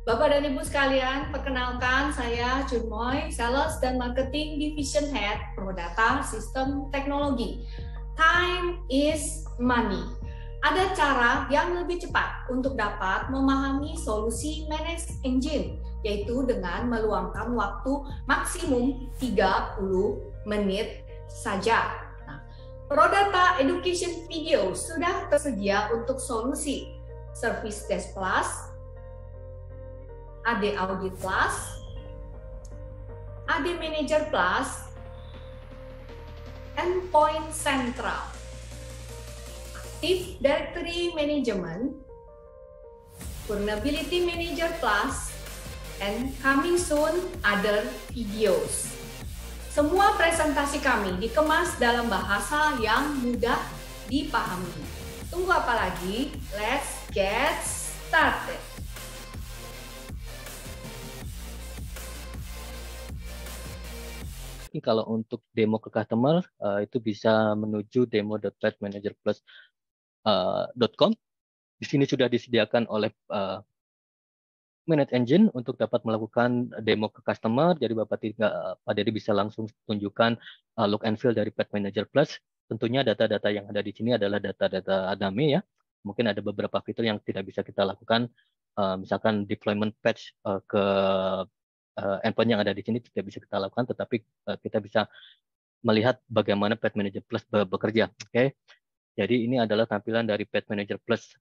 Bapak dan Ibu sekalian, perkenalkan saya Junmoy, Sales dan Marketing Division Head Prodata Sistem Teknologi. Time is money. Ada cara yang lebih cepat untuk dapat memahami solusi Managed Engine, yaitu dengan meluangkan waktu maksimum 30 menit saja. Prodata Education Video sudah tersedia untuk solusi Service Desk Plus, AD Audit Plus, AD Manager Plus, Endpoint Central, Active Directory Management, Vulnerability Manager Plus, and coming soon other videos. Semua presentasi kami dikemas dalam bahasa yang mudah dipahami. Tunggu apa lagi? Let's get started. Kalau untuk demo ke customer itu bisa menuju demo.petmanagerplus.com. Di sini sudah disediakan oleh Managed Engine untuk dapat melakukan demo ke customer. Jadi Bapak Pak Dedi bisa langsung tunjukkan look and feel dari Pet Manager Plus. Tentunya data-data yang ada di sini adalah data-data dummy ya. Mungkin ada beberapa fitur yang tidak bisa kita lakukan, misalkan deployment patch ke endpoint yang ada di sini tidak bisa kita lakukan, tetapi kita bisa melihat bagaimana Pet Manager Plus bekerja. Oke, jadi ini adalah tampilan dari Pet Manager Plus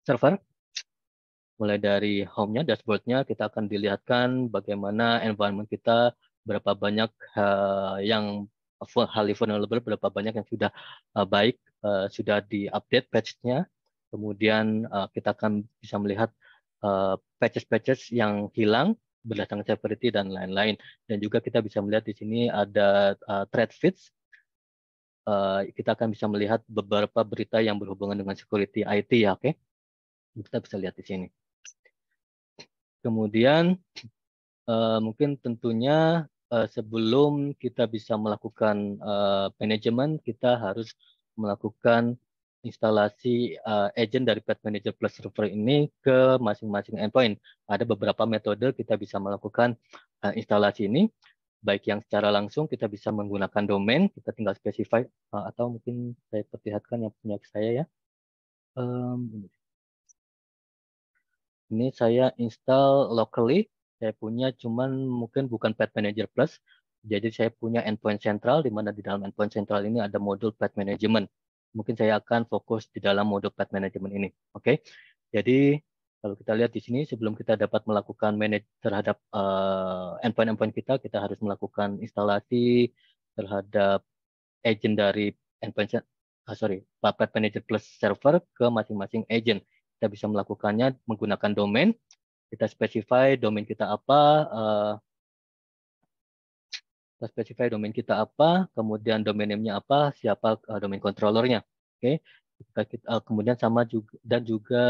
server. Mulai dari home-nya, dashboard-nya, kita akan dilihatkan bagaimana environment kita, berapa banyak yang highly vulnerable, berapa banyak yang sudah baik, sudah di-update patch-nya. Kemudian kita akan bisa melihat patches-patches yang hilang berdasarkan severity dan lain-lain. Dan juga kita bisa melihat di sini ada threat feeds. Kita akan bisa melihat beberapa berita yang berhubungan dengan security IT ya, oke? Kita bisa lihat di sini. Kemudian mungkin tentunya sebelum kita bisa melakukan manajemen, kita harus melakukan instalasi agent dari Pet Manager Plus server ini ke masing-masing endpoint. Ada beberapa metode kita bisa melakukan instalasi ini, baik yang secara langsung kita bisa menggunakan domain, kita tinggal specify, atau mungkin saya perlihatkan yang punya saya ya. Ini saya install locally, saya punya cuman mungkin bukan Pet Manager Plus, jadi saya punya endpoint central, di mana di dalam endpoint central ini ada modul Pet Management. Mungkin saya akan fokus di dalam modul Pet Management ini. Oke, jadi kalau kita lihat di sini, sebelum kita dapat melakukan manage terhadap endpoint-endpoint kita harus melakukan instalasi terhadap agent dari endpoint, Pet Manager Plus server ke masing-masing agent. Kita bisa melakukannya menggunakan domain. Kita specify domain kita apa, kemudian domain name-nya apa, siapa domain controllernya. Oke, kemudian sama juga dan juga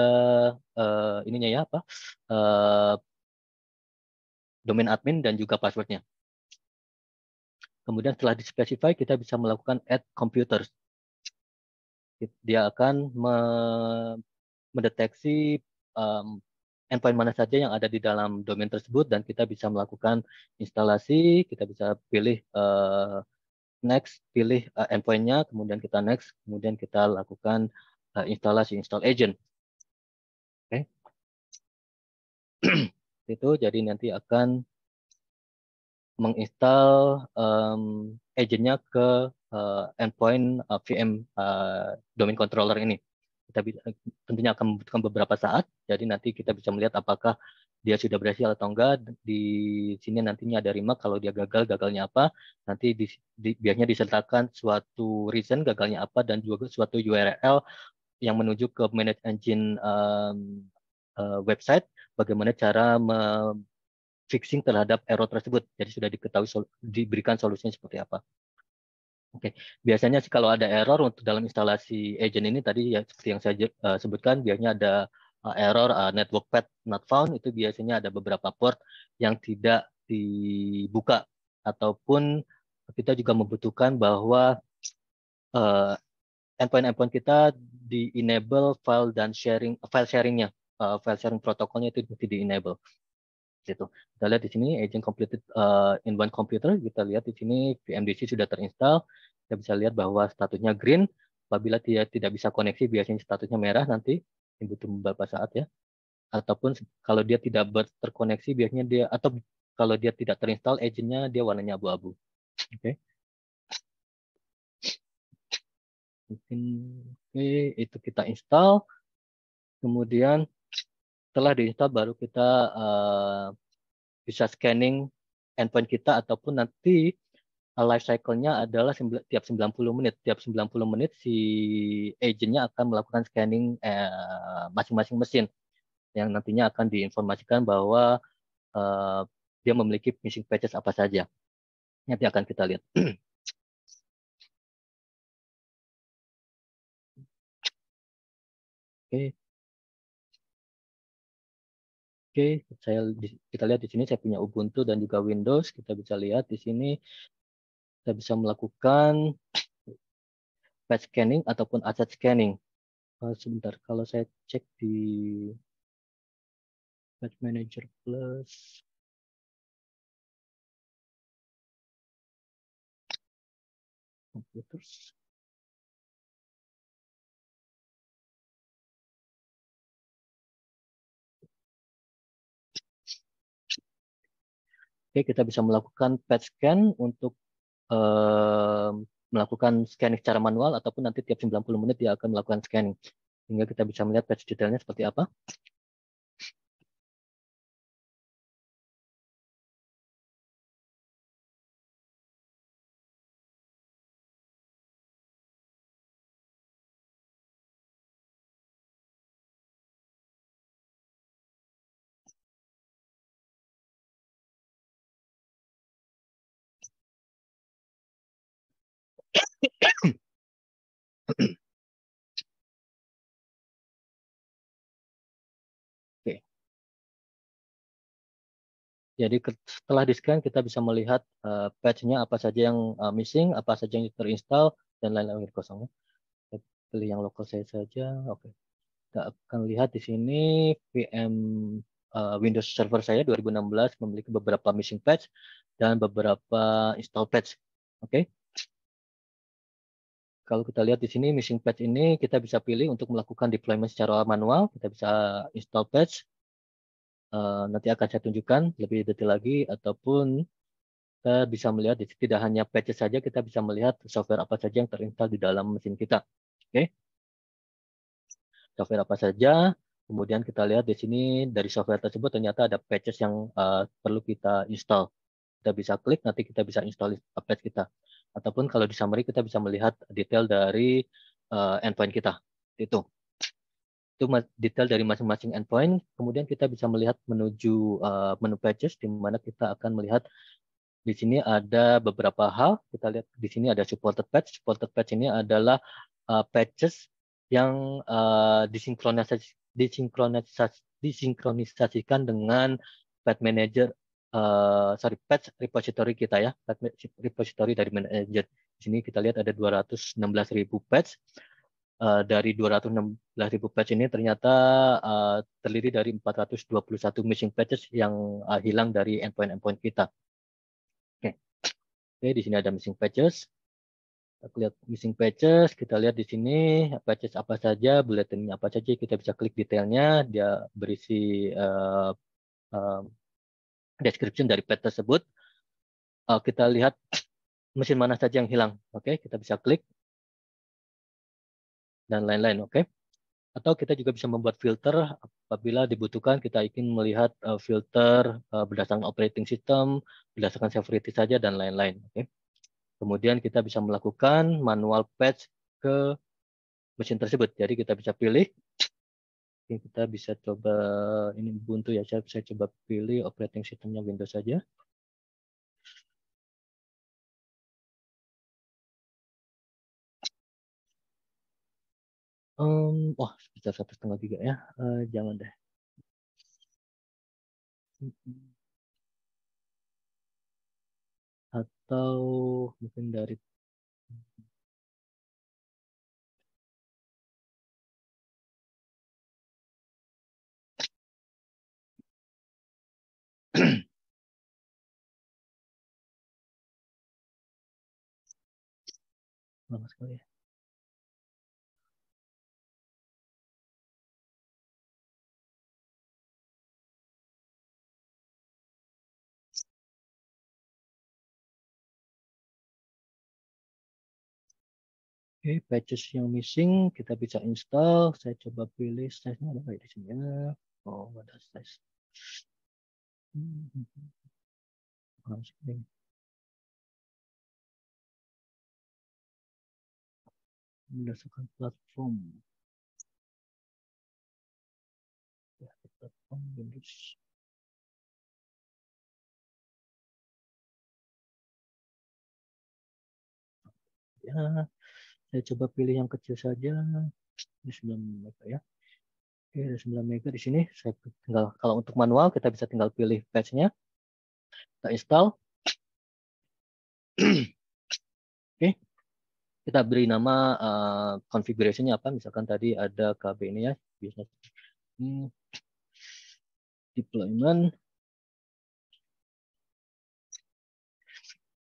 ininya ya apa, domain admin dan juga passwordnya. Kemudian setelah dispecify, kita bisa melakukan add computers. Dia akan mendeteksi endpoint mana saja yang ada di dalam domain tersebut, dan kita bisa melakukan instalasi. Kita bisa pilih next, pilih endpoint-nya, kemudian kita next, kemudian kita lakukan instalasi, install agent. Oke. Itu jadi nanti akan menginstal agentnya ke endpoint VM domain controller ini. Kita tentunya akan membutuhkan beberapa saat, jadi nanti kita bisa melihat apakah dia sudah berhasil atau enggak. Di sini nantinya ada remark, kalau dia gagalnya apa, nanti biasanya disertakan suatu reason gagalnya apa, dan juga suatu URL yang menuju ke Managed Engine website, bagaimana cara fixing terhadap error tersebut. Jadi sudah diketahui diberikan solusinya seperti apa. Oke, biasanya sih kalau ada error untuk dalam instalasi agent ini tadi ya seperti yang saya sebutkan, biasanya ada error network path not found. Itu biasanya ada beberapa port yang tidak dibuka, ataupun kita juga membutuhkan bahwa endpoint-endpoint kita di enable file sharingnya. file sharing protokolnya itu mesti di-enable. Gitu. Kita lihat di sini agent completed in one computer. Kita lihat di sini VMDC sudah terinstall. Kita bisa lihat bahwa statusnya green. Apabila dia tidak bisa koneksi, biasanya statusnya merah nanti. Ini butuh beberapa saat ya. Ataupun kalau dia tidak terkoneksi, biasanya dia, atau kalau dia tidak terinstall agentnya, dia warnanya abu-abu. Oke. Oke, itu kita install. Kemudian setelah diinstal baru kita bisa scanning endpoint kita, ataupun nanti life cycle-nya adalah tiap 90 menit. Tiap 90 menit si agent-nya akan melakukan scanning masing-masing mesin yang nantinya akan diinformasikan bahwa dia memiliki missing patches apa saja. Nanti akan kita lihat. Oke. Oke, kita lihat di sini saya punya Ubuntu dan juga Windows. Kita bisa lihat di sini kita bisa melakukan patch scanning ataupun asset scanning. Sebentar, kalau saya cek di Patch Manager Plus, computers. Oke, kita bisa melakukan patch scan untuk melakukan scanning secara manual, ataupun nanti tiap 90 menit dia akan melakukan scanning. Sehingga kita bisa melihat patch detailnya seperti apa. Oke. Jadi setelah di-scan kita bisa melihat patch-nya apa saja yang missing, apa saja yang terinstall, dan lain-lain kosong. Kita pilih yang lokal saya saja. Oke. Kita akan lihat di sini VM Windows Server saya 2016 memiliki beberapa missing patch dan beberapa install patch. Oke. Kalau kita lihat di sini missing patch ini kita bisa pilih untuk melakukan deployment secara manual. Kita bisa install patch. Nanti akan saya tunjukkan lebih detail lagi, ataupun kita bisa melihat tidak hanya patches saja, kita bisa melihat software apa saja yang terinstall di dalam mesin kita. Oke. Software apa saja. Kemudian kita lihat di sini dari software tersebut ternyata ada patches yang perlu kita install. Kita bisa klik, nanti kita bisa install patch kita. Ataupun kalau di summary kita bisa melihat detail dari endpoint kita. Itu detail dari masing-masing endpoint. Kemudian kita bisa melihat menuju menu patches, di mana kita akan melihat di sini ada beberapa hal. Kita lihat di sini ada supported patch. Supported patch ini adalah patches yang disinkronisasikan dengan patch manager, patch repository kita ya, patch repository dari manager. Di sini kita lihat ada 216.000 patch. Dari 216.000 patch ini ternyata terdiri dari 421 missing patches yang hilang dari endpoint-endpoint kita. Oke, di sini ada missing patches. Kita lihat missing patches, kita lihat di sini patches apa saja, bulletinnya apa saja, kita bisa klik detailnya, dia berisi description dari patch tersebut. Kita lihat mesin mana saja yang hilang. Oke, kita bisa klik dan lain-lain. Oke. Atau kita juga bisa membuat filter apabila dibutuhkan, kita ingin melihat filter berdasarkan operating system, berdasarkan severity saja, dan lain-lain. Oke. Kemudian kita bisa melakukan manual patch ke mesin tersebut. Jadi kita bisa pilih, kita bisa coba, ini Ubuntu ya, saya coba pilih operating systemnya Windows saja. Wah, sekitar 1,5 GB ya. Jangan deh. Atau mungkin dari Lama sekali ya. Oke, patches yang missing kita bisa install. Saya coba pilih size-nya ada kayak di sini ya. Oh, ada size. Berdasarkan platform. Ya, platform Windows. Ya, saya coba pilih yang kecil saja. Ini 9 MB ya. Oke, ada 9 MB di sini. Saya tinggal, kalau untuk manual kita bisa tinggal pilih patch-nya. Kita install. Oke, kita beri nama configuration-nya apa. Misalkan tadi ada KB ini ya. Biasanya deployment.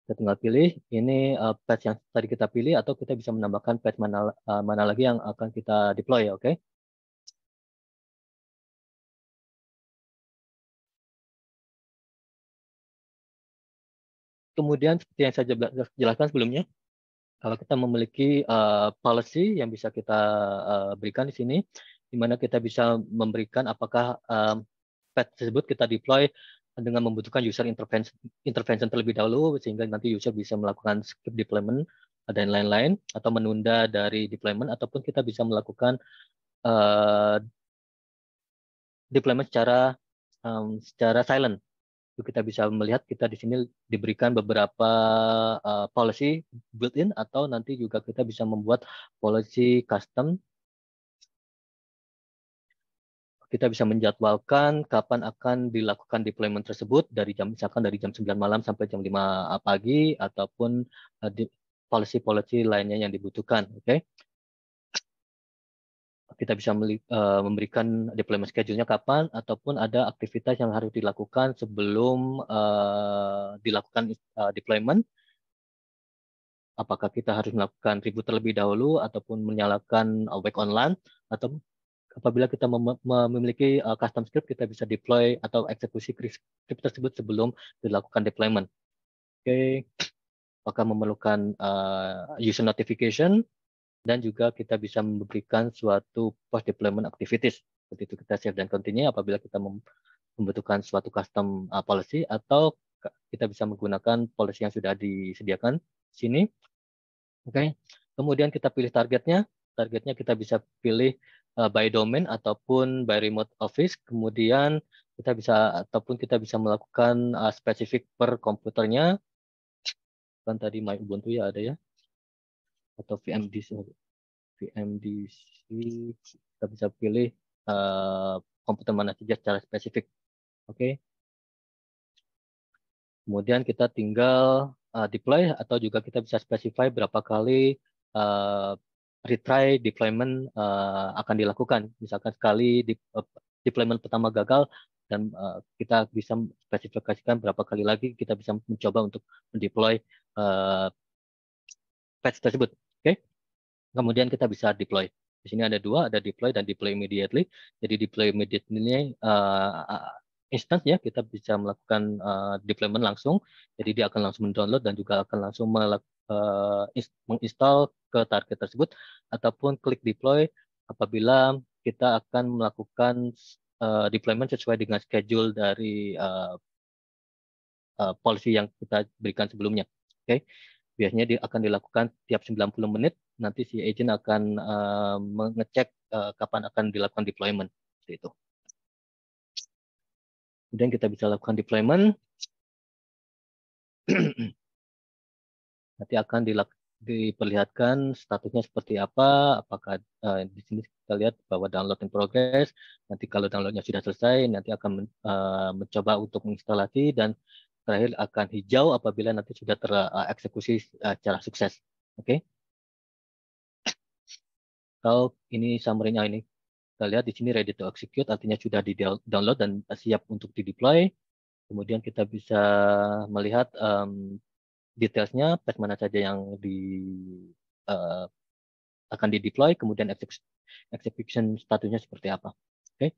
Kita tinggal pilih ini patch yang tadi kita pilih atau kita bisa menambahkan patch mana lagi yang akan kita deploy ya, oke? Kemudian seperti yang saya jelaskan sebelumnya, kalau kita memiliki policy yang bisa kita berikan di sini, di mana kita bisa memberikan apakah patch tersebut kita deploy dengan membutuhkan user intervention terlebih dahulu, sehingga nanti user bisa melakukan skip deployment dan lain-lain, atau menunda dari deployment, ataupun kita bisa melakukan deployment secara silent. Kita bisa melihat kita di sini diberikan beberapa policy built-in, atau nanti juga kita bisa membuat policy custom. Kita bisa menjadwalkan kapan akan dilakukan deployment tersebut, dari misalkan dari jam 9 malam sampai jam 5 pagi, ataupun policy-policy lainnya yang dibutuhkan. Oke. Kita bisa memberikan deployment schedule-nya kapan, ataupun ada aktivitas yang harus dilakukan sebelum dilakukan deployment. Apakah kita harus melakukan reboot terlebih dahulu, ataupun menyalakan wake online, atau apabila kita memiliki custom script, kita bisa deploy atau eksekusi script tersebut sebelum dilakukan deployment. Oke. Apakah memerlukan user notification, dan juga kita bisa memberikan suatu post deployment activities. Seperti itu kita save dan continue apabila kita membutuhkan suatu custom policy, atau kita bisa menggunakan policy yang sudah disediakan di sini. Oke. Kemudian kita pilih targetnya. Targetnya kita bisa pilih by domain ataupun by remote office. Kemudian kita bisa melakukan spesifik per komputernya. Kan tadi My Ubuntu ya ada ya, atau VMDC, kita bisa pilih komputer mana saja secara spesifik. Oke. Kemudian kita tinggal deploy, atau juga kita bisa specify berapa kali retry deployment akan dilakukan. Misalkan sekali deployment pertama gagal, dan kita bisa spesifikasikan berapa kali lagi kita bisa mencoba untuk mendeploy patch tersebut. Oke. Kemudian kita bisa deploy. Di sini ada dua, ada deploy dan deploy immediately. Jadi deploy immediately ini instance ya, kita bisa melakukan deployment langsung. Jadi dia akan langsung mendownload dan juga akan langsung menginstal ke target tersebut, ataupun klik deploy apabila kita akan melakukan deployment sesuai dengan schedule dari policy yang kita berikan sebelumnya. Oke. Biasanya akan dilakukan tiap 90 menit, nanti si agent akan mengecek kapan akan dilakukan deployment. Seperti itu. Kemudian kita bisa lakukan deployment. Nanti akan diperlihatkan statusnya seperti apa. Apakah di sini kita lihat bahwa download in progress. Nanti kalau downloadnya sudah selesai, nanti akan mencoba untuk menginstalasi, dan terakhir akan hijau apabila nanti sudah tereksekusi secara sukses. Oke. Kalau ini summary-nya ini, kita lihat di sini ready to execute, artinya sudah di-download dan siap untuk di-deploy. Kemudian kita bisa melihat detailsnya, patch mana saja yang akan di-deploy, kemudian execution statusnya seperti apa. Oke.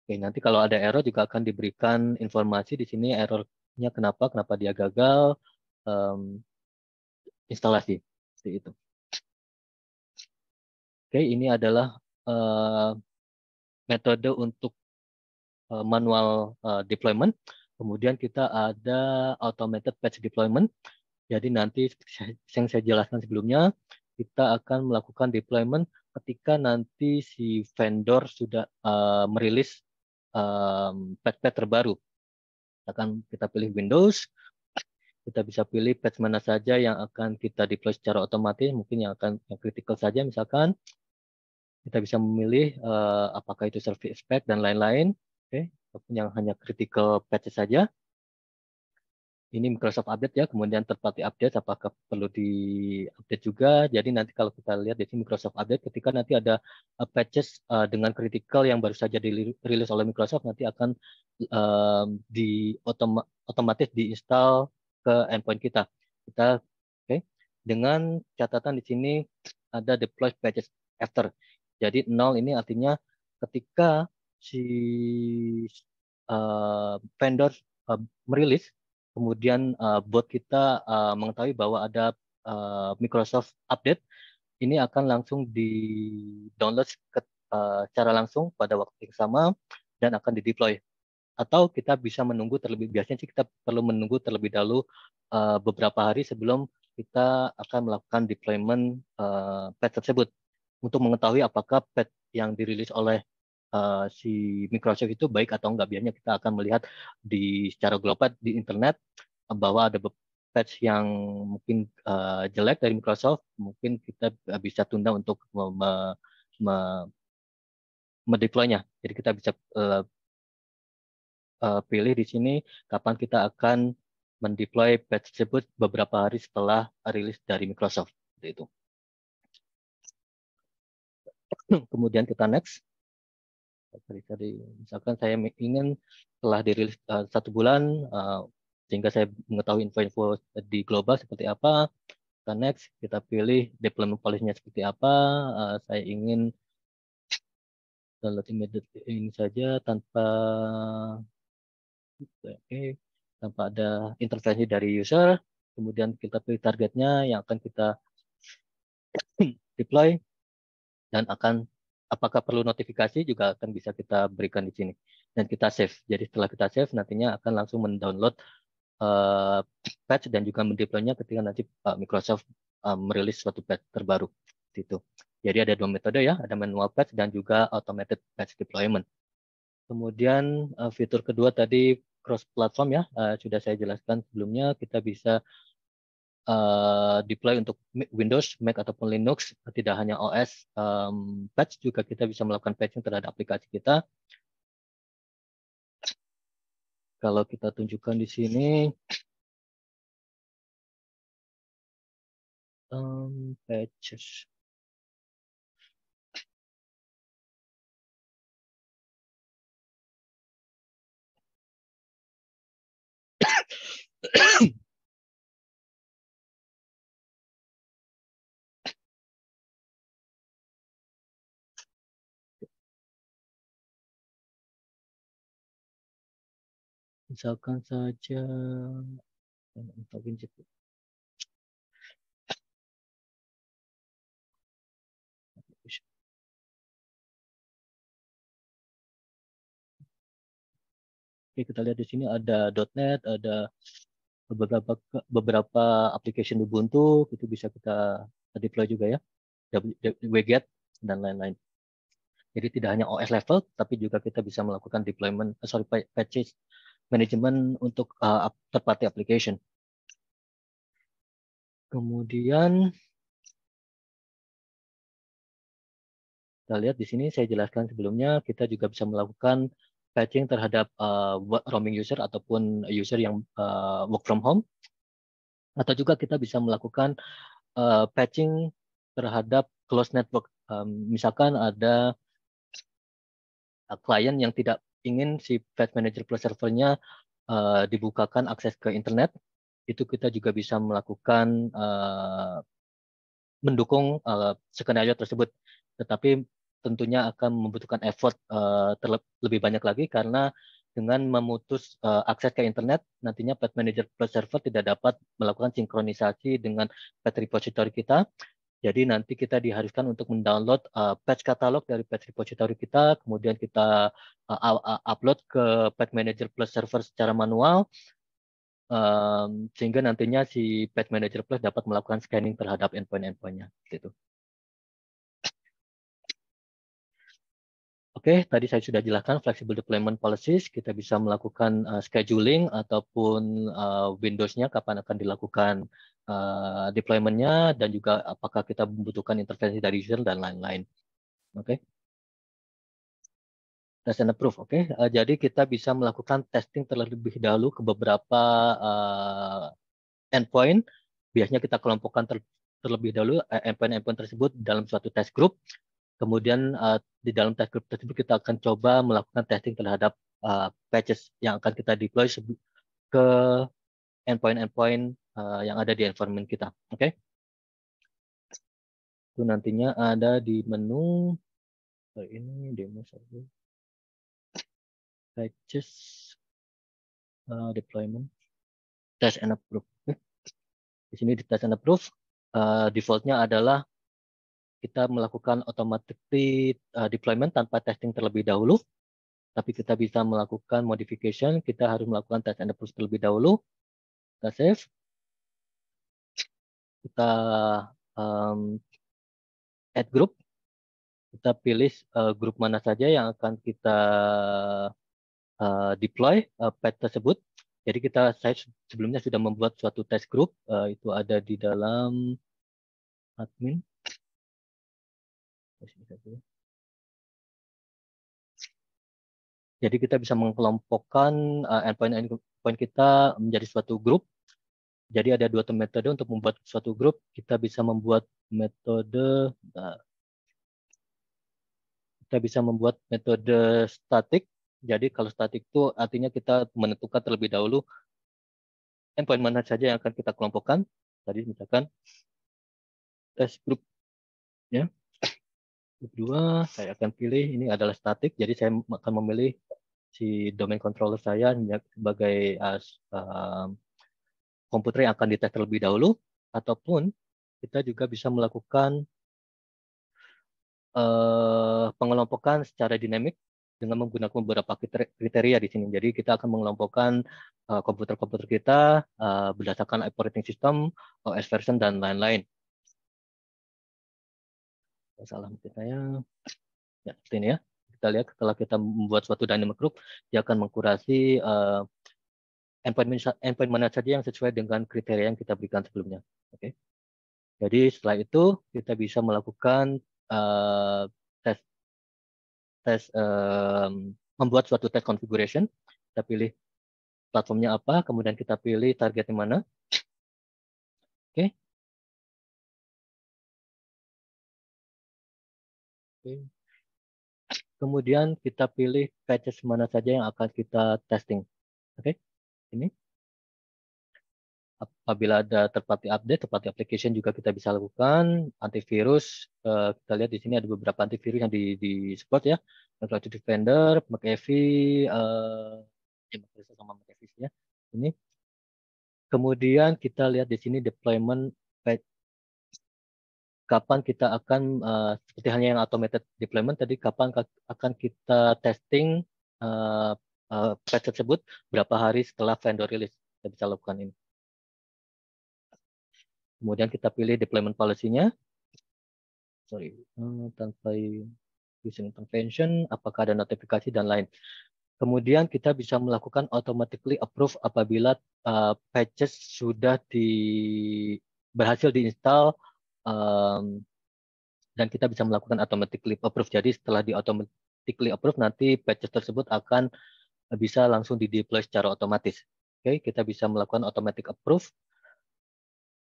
Oke, nanti kalau ada error juga akan diberikan informasi di sini errornya kenapa dia gagal instalasi seperti itu. Oke, ini adalah metode untuk manual deployment. Kemudian kita ada automated patch deployment. Jadi nanti yang saya jelaskan sebelumnya, kita akan melakukan deployment ketika nanti si vendor sudah merilis patch-patch terbaru. Kita pilih Windows, kita bisa pilih patch mana saja yang akan kita deploy secara otomatis, mungkin yang critical saja misalkan. Kita bisa memilih apakah itu service spec dan lain-lain, ataupun yang hanya critical patch saja. Ini Microsoft Update ya, kemudian third party update apakah perlu di-update juga. Jadi nanti kalau kita lihat di sini Microsoft Update, ketika nanti ada patches dengan critical yang baru saja dirilis oleh Microsoft, nanti akan otomatis diinstal ke endpoint kita. Dengan catatan di sini ada deploy patches after. Jadi 0 ini artinya ketika si vendor merilis, kemudian bot kita mengetahui bahwa ada Microsoft Update, ini akan langsung di-download secara langsung pada waktu yang sama dan akan di-deploy. Atau kita bisa menunggu biasanya sih kita perlu menunggu terlebih dahulu beberapa hari sebelum kita akan melakukan deployment patch tersebut untuk mengetahui apakah patch yang dirilis oleh si Microsoft itu baik atau enggak. Biasanya kita akan melihat secara global di internet bahwa ada patch yang mungkin jelek dari Microsoft, mungkin kita bisa tunda untuk mendeploynya. Jadi kita bisa pilih di sini kapan kita akan mendeploy patch tersebut beberapa hari setelah rilis dari Microsoft. Seperti itu. Kemudian kita next. Misalkan saya ingin setelah dirilis 1 bulan, sehingga saya mengetahui info-info di global seperti apa. Kita next, kita pilih deployment policy-nya seperti apa. Saya ingin download immediately ini saja tanpa ada intervensi dari user. Kemudian kita pilih targetnya yang akan kita deploy dan apakah perlu notifikasi juga akan bisa kita berikan di sini dan kita save. Jadi setelah kita save nantinya akan langsung mendownload patch dan juga mendeploynya ketika nanti Microsoft merilis suatu patch terbaru. Itu. Jadi ada 2 metode ya, ada manual patch dan juga automated patch deployment. Kemudian fitur kedua tadi cross platform ya, sudah saya jelaskan sebelumnya, kita bisa deploy untuk Windows, Mac ataupun Linux, tidak hanya OS patch, juga kita bisa melakukan patching terhadap aplikasi kita. Kalau kita tunjukkan di sini patches. Misalkan saja Oke, kita lihat di sini ada .NET, ada beberapa application Ubuntu, itu bisa kita deploy juga ya, wget dan lain-lain. Jadi tidak hanya OS level, tapi juga kita bisa melakukan deployment, patches management untuk third party application. Kemudian kita lihat di sini saya jelaskan sebelumnya, kita juga bisa melakukan patching terhadap roaming user ataupun user yang work from home. Atau juga kita bisa melakukan patching terhadap closed network. Misalkan ada klien yang tidak ingin si Patch Manager Plus servernya dibukakan akses ke internet, itu kita juga bisa melakukan mendukung skenario tersebut. Tetapi tentunya akan membutuhkan effort lebih banyak lagi karena dengan memutus akses ke internet, nantinya Patch Manager Plus Server tidak dapat melakukan sinkronisasi dengan patch repository kita. Jadi nanti kita diharuskan untuk mendownload patch katalog dari patch repository kita, kemudian kita upload ke Patch Manager Plus Server secara manual, sehingga nantinya si Patch Manager Plus dapat melakukan scanning terhadap endpoint-endpointnya. Gitu. Oke, tadi saya sudah jelaskan flexible deployment policies. Kita bisa melakukan scheduling ataupun Windows-nya kapan akan dilakukan deployment-nya dan juga apakah kita membutuhkan intervensi dari user dan lain-lain. Oke. Test and approve. Oke. Jadi kita bisa melakukan testing terlebih dahulu ke beberapa endpoint. Biasanya kita kelompokkan terlebih dahulu endpoint-endpoint tersebut dalam suatu test group. Kemudian di dalam test group tersebut kita akan coba melakukan testing terhadap patches yang akan kita deploy ke endpoint-endpoint yang ada di environment kita. Oke? Itu nantinya ada di menu ini demo saja. Patches deployment test and approve. Di sini di test and approve defaultnya adalah kita melakukan automatically deployment tanpa testing terlebih dahulu. Tapi kita bisa melakukan modification, kita harus melakukan test and approve terlebih dahulu. Kita save. Kita add group. Kita pilih grup mana saja yang akan kita deploy patch tersebut. Jadi saya sebelumnya sudah membuat suatu test group, itu ada di dalam admin. Jadi kita bisa mengelompokkan endpoint kita menjadi suatu grup. Jadi ada dua metode untuk membuat suatu grup. Kita bisa membuat metode statik. Jadi kalau statik itu artinya kita menentukan terlebih dahulu endpoint mana saja yang akan kita kelompokkan. Tadi misalkan test group, ya. Grup 2, saya akan pilih ini adalah statik. Jadi saya akan memilih si domain controller saya sebagai komputer yang akan dites terlebih dahulu, ataupun kita juga bisa melakukan pengelompokan secara dinamik dengan menggunakan beberapa kriteria di sini. Jadi kita akan mengelompokkan komputer-komputer kita berdasarkan operating system, OS version, dan lain-lain. Salah mungkin saya. Ya, seperti ini ya. Kita lihat setelah kita membuat suatu dynamic group, dia akan mengkurasi endpoint mana saja yang sesuai dengan kriteria yang kita berikan sebelumnya. Oke. Jadi setelah itu kita bisa melakukan membuat suatu test configuration. Kita pilih platformnya apa, kemudian kita pilih targetnya mana. Oke. Kemudian kita pilih patches mana saja yang akan kita testing. Oke. Ini. Apabila ada third-party update, third-party application juga kita bisa lakukan. Antivirus, kita lihat di sini ada beberapa antivirus yang di support ya. Cloud Defender, McAfee, sama McAfee ya. Ini. Kemudian kita lihat di sini deployment patch. Kapan kita akan seperti halnya yang automated deployment tadi, kapan akan kita testing patch tersebut, berapa hari setelah vendor release kita bisa lakukan ini. Kemudian kita pilih deployment policy-nya. Tanpa user intervention, apakah ada notifikasi dan lain. Kemudian kita bisa melakukan automatically approve apabila patches sudah berhasil diinstal, dan kita bisa melakukan automatically approve. Jadi setelah di automatically approve, nanti patches tersebut akan bisa langsung di-deploy secara otomatis. Oke, kita bisa melakukan automatic approve.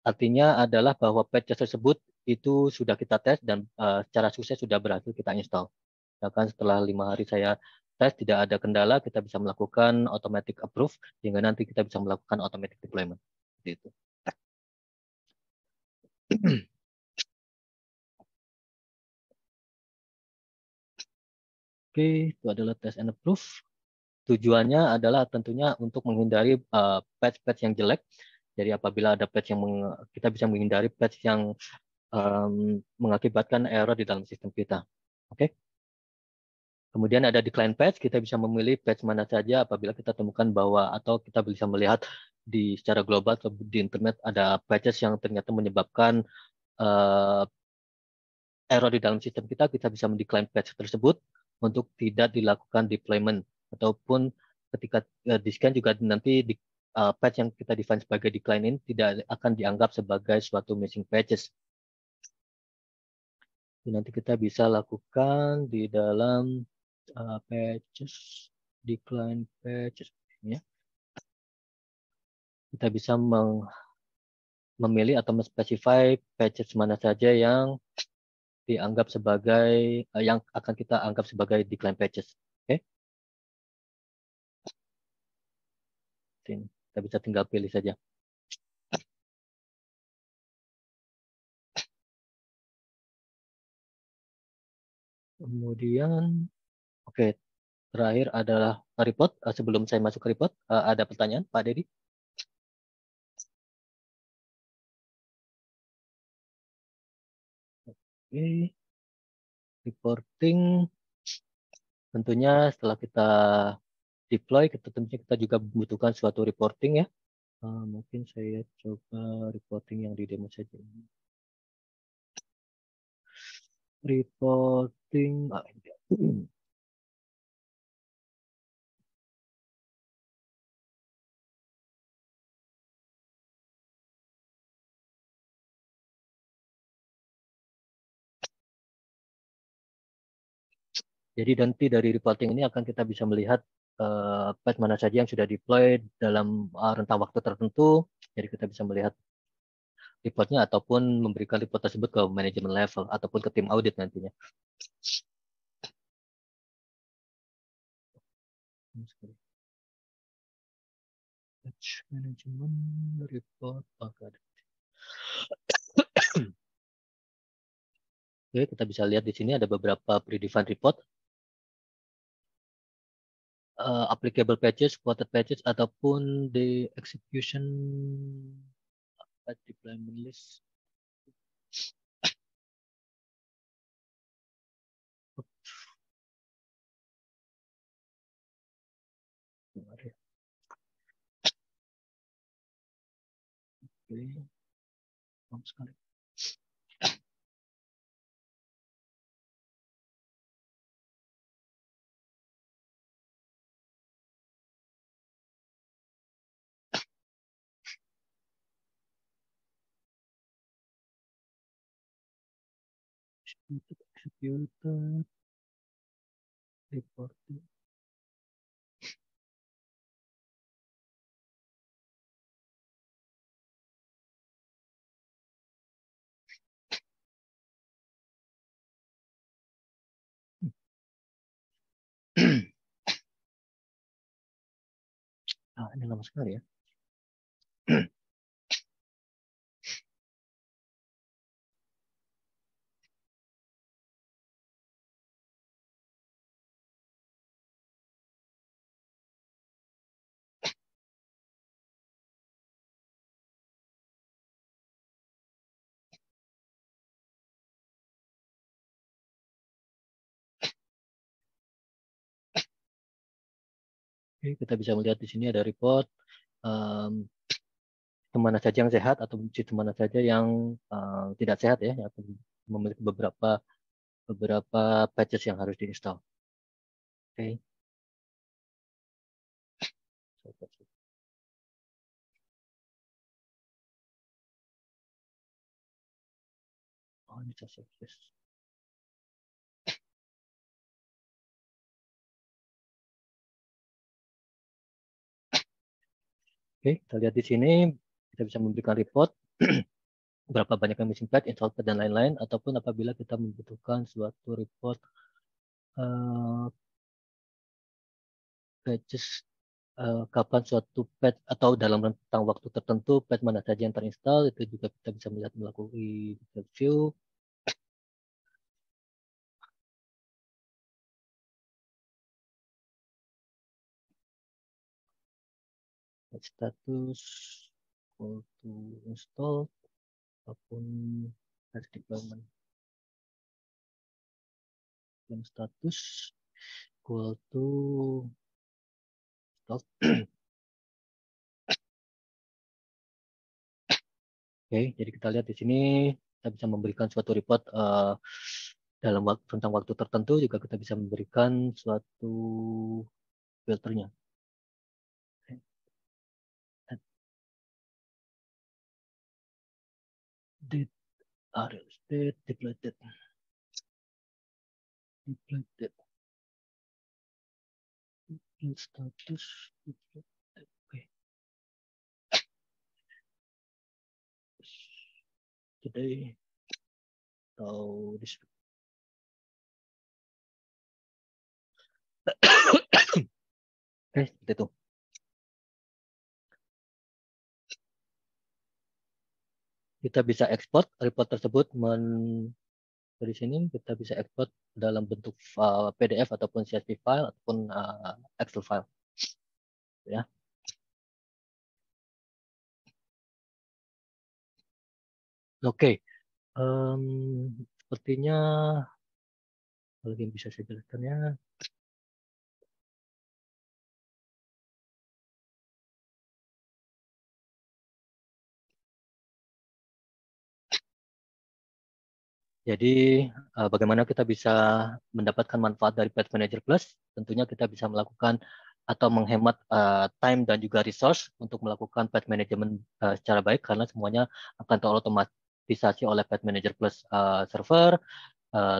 Artinya adalah bahwa patches tersebut itu sudah kita tes dan secara sukses sudah berhasil kita install. Misalkan setelah 5 hari saya tes tidak ada kendala, kita bisa melakukan automatic approve, sehingga nanti kita bisa melakukan automatic deployment. seperti itu. Oke, itu adalah test and approve. Tujuannya adalah tentunya untuk menghindari patch-patch yang jelek. Jadi apabila ada patch yang kita bisa menghindari patch yang mengakibatkan error di dalam sistem kita. Oke. Kemudian ada decline patch, kita bisa memilih patch mana saja apabila kita temukan bahwa atau kita bisa melihat di secara global atau di internet ada patches yang ternyata menyebabkan error di dalam sistem kita bisa mendecline patch tersebut untuk tidak dilakukan deployment ataupun ketika di-scan juga nanti patch yang kita define sebagai decline ini tidak akan dianggap sebagai suatu missing patches. Nanti kita bisa lakukan di dalam patches, decline patches. Ya. Kita bisa memilih atau menspesify patches mana saja yang dianggap sebagai yang akan kita anggap sebagai decline patches. Oke. Sini. Kita bisa tinggal pilih saja. Kemudian, oke, terakhir adalah report. Sebelum saya masuk ke report, ada pertanyaan, Pak Dedi? Oke, reporting. Tentunya setelah kita deploy, tentunya kita juga membutuhkan suatu reporting ya. Mungkin saya coba reporting yang di demo saja. Reporting. Jadi nanti dari reporting ini akan kita bisa melihat patch mana saja yang sudah deploy dalam rentang waktu tertentu. Jadi kita bisa melihat reportnya ataupun memberikan report tersebut ke manajemen level ataupun ke tim audit nantinya. Patch management report. Oke, kita bisa lihat di sini ada beberapa predefined report. Applicable patches, quoted patches, ataupun the execution deployment list. Oke, sekali. Executed reporting. Ini lama sekali ya. Oke, kita bisa melihat di sini ada report sistem mana saja yang sehat atau sistem mana saja yang tidak sehat ya, atau memiliki beberapa patches yang harus diinstal. Oke. Oh, ini sukses. Oke, kita lihat di sini kita bisa memberikan report berapa banyak yang missing patch, install patch, dan lain-lain, ataupun apabila kita membutuhkan suatu report patches kapan suatu patch atau dalam rentang waktu tertentu patch mana saja yang terinstall, itu juga kita bisa melihat melalui view. Patch status, equal to install, ataupun patch deployment. Yang status equal to stop. Oke, jadi kita lihat di sini kita bisa memberikan suatu report dalam rentang waktu tertentu, juga kita bisa memberikan suatu filternya. Date, real estate, depleted, status, depleted. Oke. Today, atau this. Oke, seperti itu. Kita bisa ekspor report tersebut dari sini kita bisa ekspor dalam bentuk PDF ataupun CSV file ataupun Excel file, ya. Oke, sepertinya kalau yang bisa saya jelaskan ya. Jadi bagaimana kita bisa mendapatkan manfaat dari Patch Manager Plus? Tentunya kita bisa melakukan atau menghemat time dan juga resource untuk melakukan patch management secara baik, karena semuanya akan terotomatisasi oleh Patch Manager Plus server.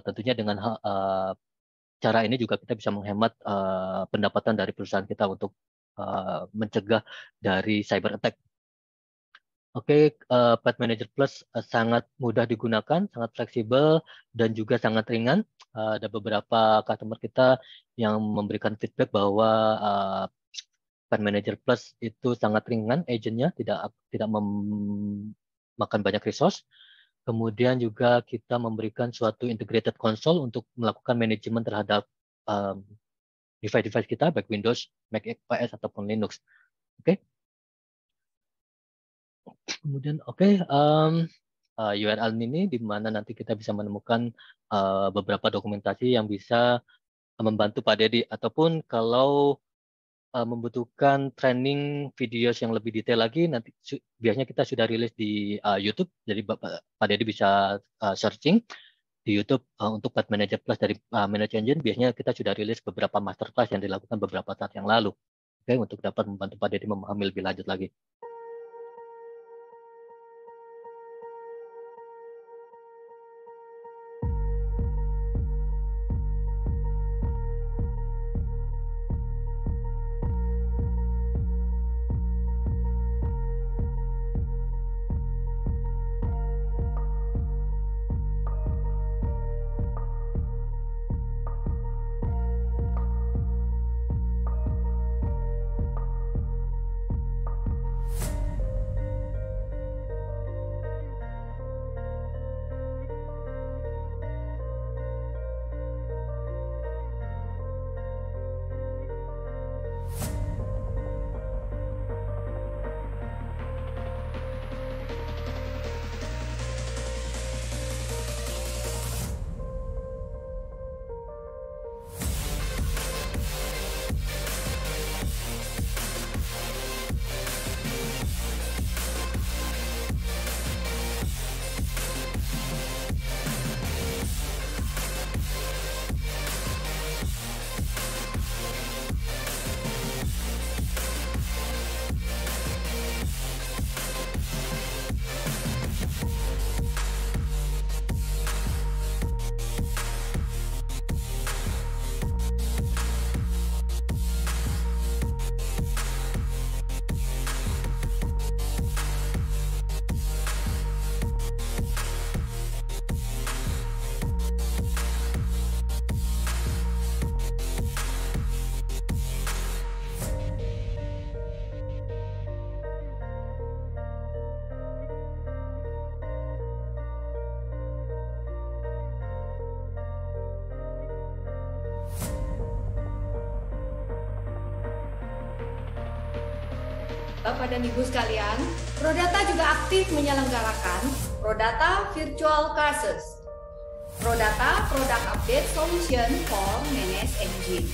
Tentunya dengan cara ini juga kita bisa menghemat pendapatan dari perusahaan kita untuk mencegah dari cyber attack. Oke, Patch Manager Plus sangat mudah digunakan, sangat fleksibel, dan juga sangat ringan. Ada beberapa customer kita yang memberikan feedback bahwa Patch Manager Plus itu sangat ringan, agentnya tidak memakan banyak resource. Kemudian juga kita memberikan suatu integrated console untuk melakukan manajemen terhadap device-device kita, baik Windows, Mac OS, ataupun Linux. Oke. Kemudian URL ini di mana nanti kita bisa menemukan beberapa dokumentasi yang bisa membantu Pak Dedi, ataupun kalau membutuhkan training videos yang lebih detail lagi, nanti biasanya kita sudah rilis di YouTube, jadi Pak Dedi bisa searching di YouTube untuk Patch Manager Plus dari Manage Engine. Biasanya kita sudah rilis beberapa masterclass yang dilakukan beberapa saat yang lalu, oke, untuk dapat membantu Pak Dedi memahami lebih lanjut lagi. Bapak dan Ibu sekalian, Prodata juga aktif menyelenggarakan Prodata Virtual Classes, Prodata Product Update Solution for Managed Engine,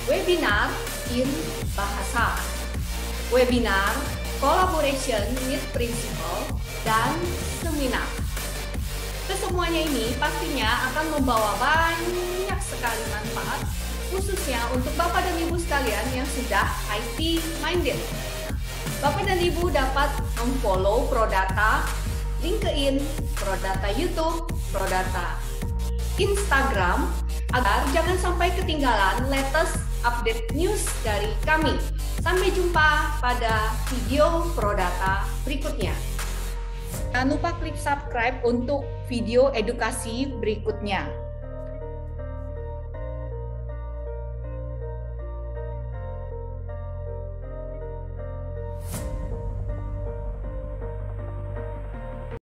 webinar in bahasa, webinar collaboration with principal, dan seminar. Kesemuanya ini pastinya akan membawa banyak sekali manfaat, khususnya untuk Bapak dan Ibu sekalian yang sudah IT minded. Bapak dan Ibu dapat memfollow Prodata LinkedIn, Prodata YouTube, Prodata Instagram, agar jangan sampai ketinggalan latest update news dari kami. Sampai jumpa pada video Prodata berikutnya. Jangan lupa klik subscribe untuk video edukasi berikutnya.